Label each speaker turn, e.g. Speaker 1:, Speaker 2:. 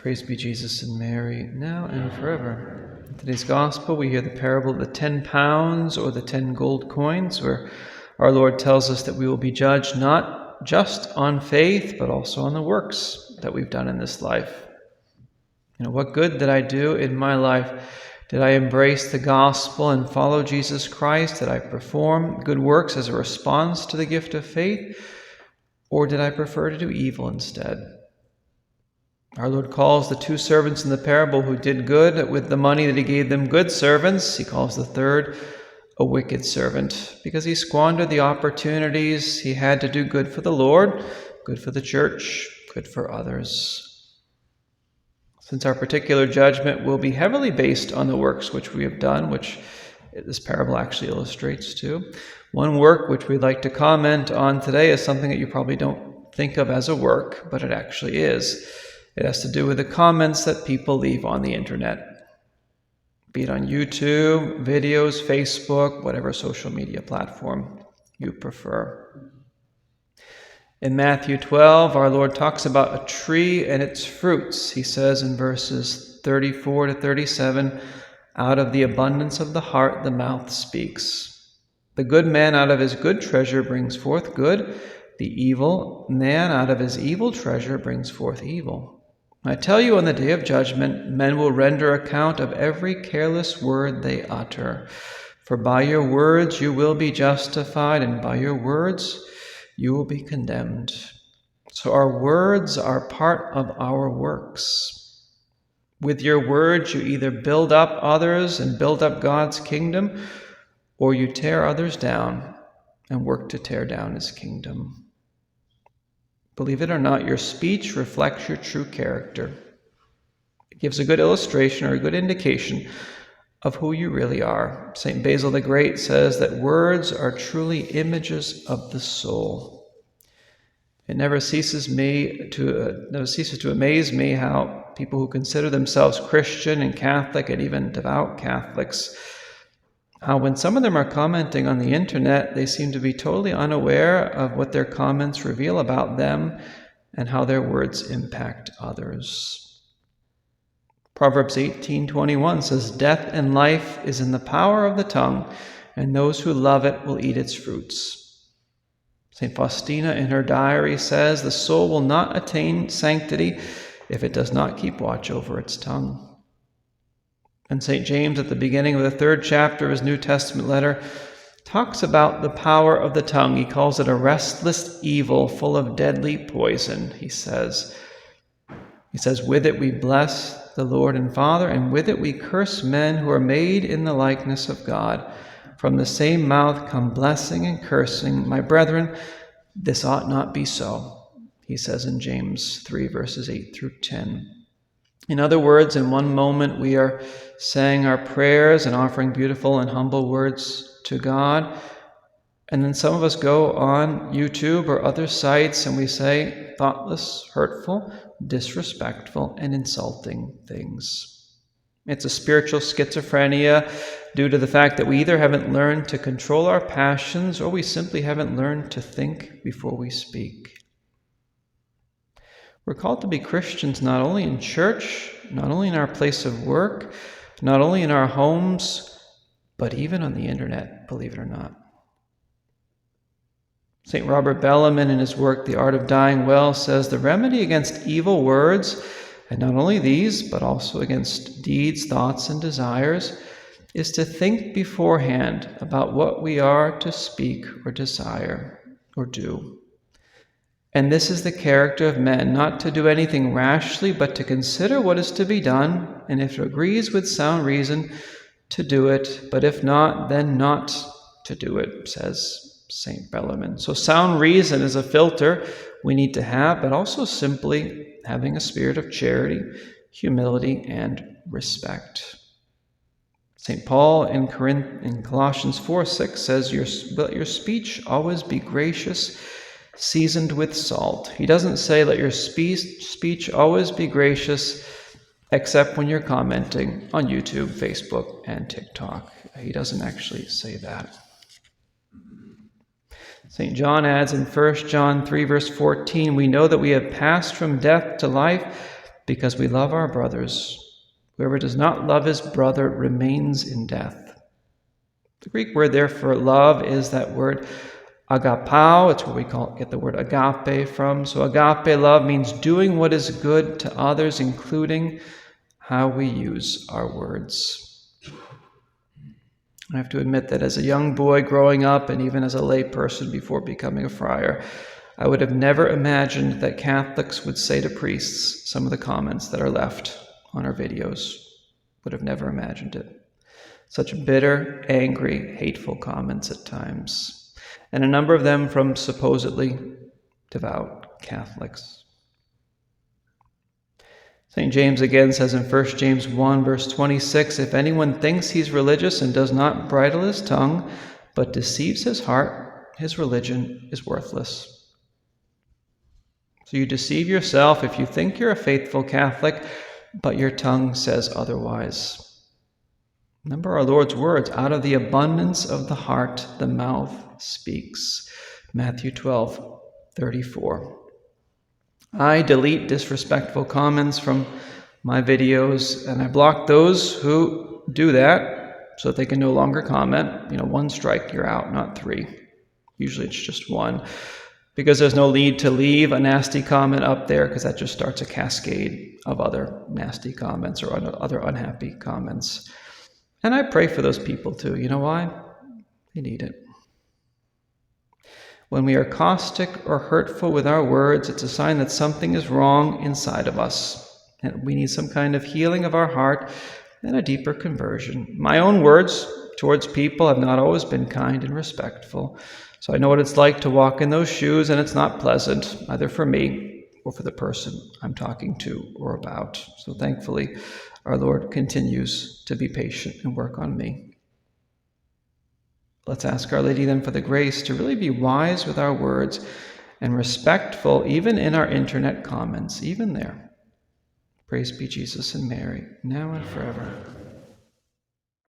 Speaker 1: Praise be Jesus and Mary, now and forever. In today's Gospel, we hear the parable of the 10 pounds or the 10 gold coins, where our Lord tells us that we will be judged not just on faith, but also on the works that we've done in this life. What good did I do in my life? Did I embrace the gospel and follow Jesus Christ? Did I perform good works as a response to the gift of faith? Or did I prefer to do evil instead? Our Lord calls the 2 servants in the parable who did good with the money that he gave them good servants. He calls the third a wicked servant because he squandered the opportunities he had to do good for the Lord, good for the church, good for others. Since our particular judgment will be heavily based on the works which we have done, which this parable actually illustrates too, one work which we'd like to comment on today is something that you probably don't think of as a work, but it actually is. It has to do with the comments that people leave on the internet, be it on YouTube, videos, Facebook, whatever social media platform you prefer. In Matthew 12, our Lord talks about a tree and its fruits. He says in verses 34 to 37, "Out of the abundance of the heart the mouth speaks. The good man out of his good treasure brings forth good. The evil man out of his evil treasure brings forth evil. I tell you, on the day of judgment, men will render account of every careless word they utter. For by your words you will be justified, and by your words you will be condemned." So our words are part of our works. With your words, you either build up others and build up God's kingdom, or you tear others down and work to tear down his kingdom. Believe it or not, your speech reflects your true character. It gives a good illustration or a good indication of who you really are. St. Basil the Great says that words are truly images of the soul. It never ceases to amaze me how people who consider themselves Christian and Catholic and even devout Catholics, how when some of them are commenting on the internet, they seem to be totally unaware of what their comments reveal about them and how their words impact others. Proverbs 18:21 says, "Death and life is in the power of the tongue, and those who love it will eat its fruits." St. Faustina in her diary says, "The soul will not attain sanctity if it does not keep watch over its tongue." And St. James, at the beginning of the 3rd chapter of his New Testament letter, talks about the power of the tongue. He calls it a restless evil full of deadly poison, he says. "With it we bless the Lord and Father, and with it we curse men who are made in the likeness of God. From the same mouth come blessing and cursing. My brethren, this ought not be so," he says in James 3, verses 8 through 10. In other words, in one moment we are saying our prayers and offering beautiful and humble words to God, and then some of us go on YouTube or other sites and we say thoughtless, hurtful, disrespectful, and insulting things. It's a spiritual schizophrenia due to the fact that we either haven't learned to control our passions or we simply haven't learned to think before we speak. We're called to be Christians not only in church, not only in our place of work, not only in our homes, but even on the internet, believe it or not. St. Robert Bellarmine, in his work, The Art of Dying Well, says the remedy against evil words, and not only these, but also against deeds, thoughts, and desires, is to think beforehand about what we are to speak or desire or do. And this is the character of men, not to do anything rashly, but to consider what is to be done, and if it agrees with sound reason, to do it, but if not, then not to do it, says St. Bellarmine. So sound reason is a filter we need to have, but also simply having a spirit of charity, humility, and respect. St. Paul in Colossians 4:6 says, "Let your speech always be gracious, seasoned with salt." He doesn't say let your speech always be gracious except when you're commenting on YouTube, Facebook, and TikTok. He doesn't actually say that. St. John adds in 1 John 3, verse 14, "We know that we have passed from death to life because we love our brothers. Whoever does not love his brother remains in death. The Greek word there for love is that word agapao. It's where we get the word agape from. So agape love means doing what is good to others, including how we use our words. I have to admit that as a young boy growing up, and even as a lay person before becoming a friar, I would have never imagined that Catholics would say to priests some of the comments that are left on our videos. Would have never imagined it. Such bitter, angry, hateful comments at times, and a number of them from supposedly devout Catholics. St. James again says in 1 James 1, verse 26, if anyone thinks he's religious and does not bridle his tongue, but deceives his heart, his religion is worthless. So you deceive yourself if you think you're a faithful Catholic, but your tongue says otherwise. Remember our Lord's words, out of the abundance of the heart, the mouth speaks. Matthew 12:34. I delete disrespectful comments from my videos, and I block those who do that so that they can no longer comment. One strike, you're out, not three. Usually it's just one, because there's no need to leave a nasty comment up there, because that just starts a cascade of other nasty comments or other unhappy comments. And I pray for those people too. You know why? They need it. When we are caustic or hurtful with our words, it's a sign that something is wrong inside of us, and we need some kind of healing of our heart and a deeper conversion. My own words towards people have not always been kind and respectful, so I know what it's like to walk in those shoes, and it's not pleasant, either for me or for the person I'm talking to or about. So thankfully, our Lord continues to be patient and work on me. Let's ask Our Lady then for the grace to really be wise with our words and respectful even in our internet comments, even there. Praise be Jesus and Mary, now and forever.